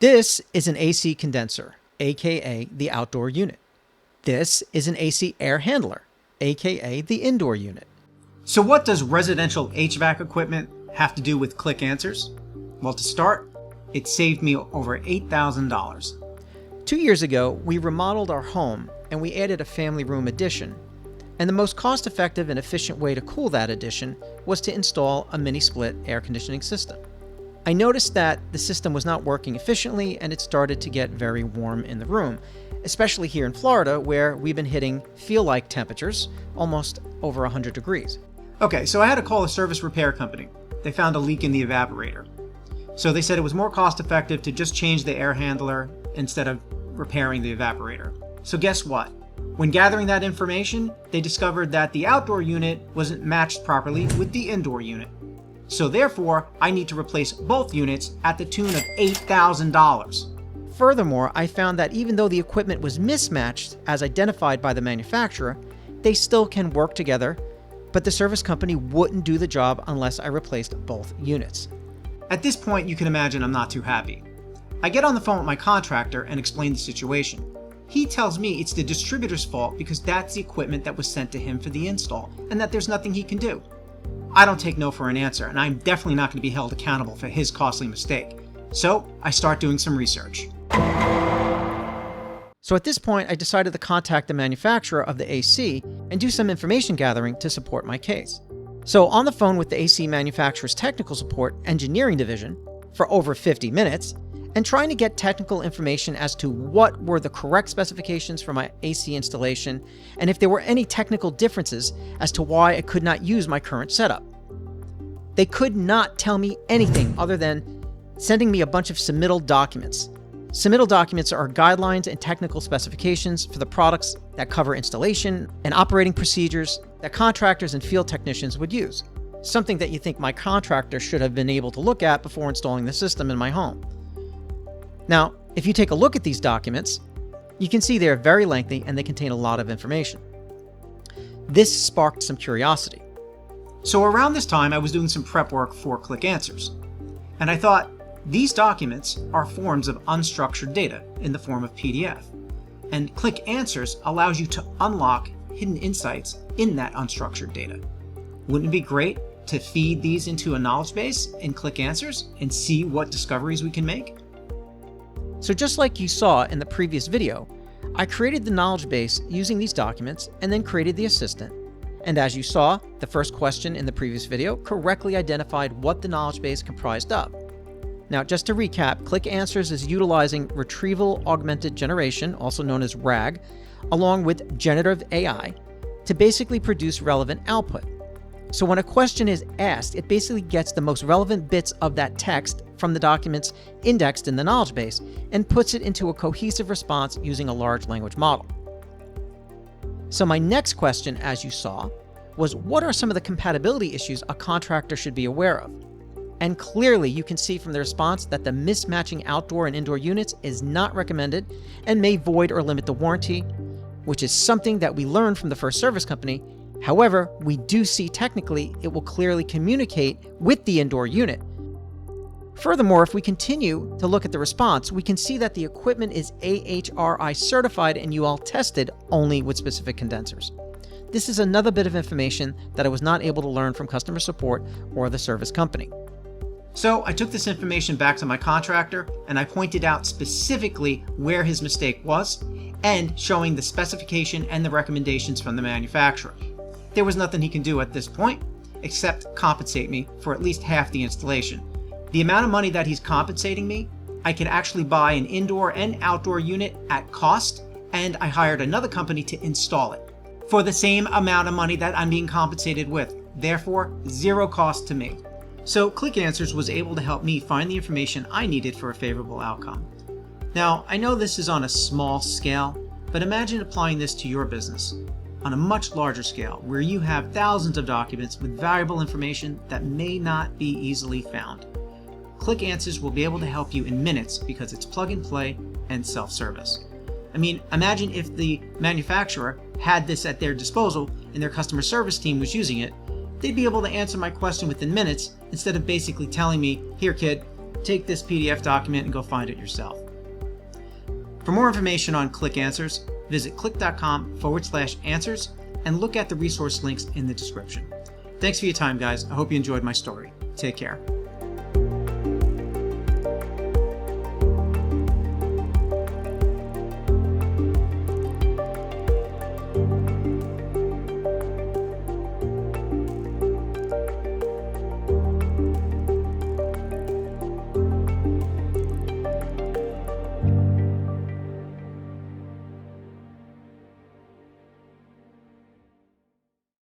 This is an AC condenser, aka the outdoor unit. This is an AC air handler, aka the indoor unit. So what does residential HVAC equipment have to do with Qlik Answers? Well, to start, it saved me over $8,000. 2 years ago, we remodeled our home and we added a family room addition. And the most cost-effective and efficient way to cool that addition was to install a mini-split air conditioning system. I noticed that the system was not working efficiently and it started to get very warm in the room, especially here in Florida where we've been hitting feel-like temperatures almost over 100 degrees. Okay, so I had to call a service repair company. They found a leak in the evaporator. So they said it was more cost-effective to just change the air handler instead of repairing the evaporator. So guess what? When gathering that information, they discovered that the outdoor unit wasn't matched properly with the indoor unit. So therefore, I need to replace both units at the tune of $8,000. Furthermore, I found that even though the equipment was mismatched as identified by the manufacturer, they still can work together, but the service company wouldn't do the job unless I replaced both units. At this point, you can imagine I'm not too happy. I get on the phone with my contractor and explain the situation. He tells me it's the distributor's fault because that's the equipment that was sent to him for the install and that there's nothing he can do. I don't take no for an answer, and I'm definitely not going to be held accountable for his costly mistake. So I start doing some research. So at this point, I decided to contact the manufacturer of the AC and do some information gathering to support my case. So on the phone with the AC manufacturer's technical support engineering division for over 50 minutes, and trying to get technical information as to what were the correct specifications for my AC installation and if there were any technical differences as to why I could not use my current setup. They could not tell me anything other than sending me a bunch of submittal documents. Submittal documents are guidelines and technical specifications for the products that cover installation and operating procedures that contractors and field technicians would use. Something that you think my contractor should have been able to look at before installing the system in my home. Now, if you take a look at these documents, you can see they're very lengthy and they contain a lot of information. This sparked some curiosity. So around this time, I was doing some prep work for Qlik Answers. And I thought, these documents are forms of unstructured data in the form of PDF. And Qlik Answers allows you to unlock hidden insights in that unstructured data. Wouldn't it be great to feed these into a knowledge base in Qlik Answers and see what discoveries we can make? So just like you saw in the previous video, I created the knowledge base using these documents and then created the assistant. And as you saw, the first question in the previous video correctly identified what the knowledge base comprised of. Now, just to recap, Qlik Answers is utilizing Retrieval Augmented Generation, also known as RAG, along with Generative AI to basically produce relevant output. So when a question is asked, it basically gets the most relevant bits of that text from the documents indexed in the knowledge base and puts it into a cohesive response using a large language model. So my next question, as you saw, was what are some of the compatibility issues a contractor should be aware of? And clearly you can see from the response that the mismatching outdoor and indoor units is not recommended and may void or limit the warranty, which is something that we learned from the first service company. However, we do see technically it will clearly communicate with the indoor unit. Furthermore, if we continue to look at the response, we can see that the equipment is AHRI certified and UL tested only with specific condensers. This is another bit of information that I was not able to learn from customer support or the service company. So I took this information back to my contractor and I pointed out specifically where his mistake was and showing the specification and the recommendations from the manufacturer. There was nothing he can do at this point except compensate me for at least half the installation. The amount of money that he's compensating me, I can actually buy an indoor and outdoor unit at cost, and I hired another company to install it for the same amount of money that I'm being compensated with, therefore zero cost to me. So Qlik Answers was able to help me find the information I needed for a favorable outcome. Now, I know this is on a small scale, but imagine applying this to your business on a much larger scale where you have thousands of documents with valuable information that may not be easily found. Qlik Answers will be able to help you in minutes because it's plug and play and self-service. I mean, imagine if the manufacturer had this at their disposal and their customer service team was using it, they'd be able to answer my question within minutes instead of basically telling me, here kid, take this PDF document and go find it yourself. For more information on Qlik Answers, visit qlik.com/answers and look at the resource links in the description. Thanks for your time, guys. I hope you enjoyed my story. Take care.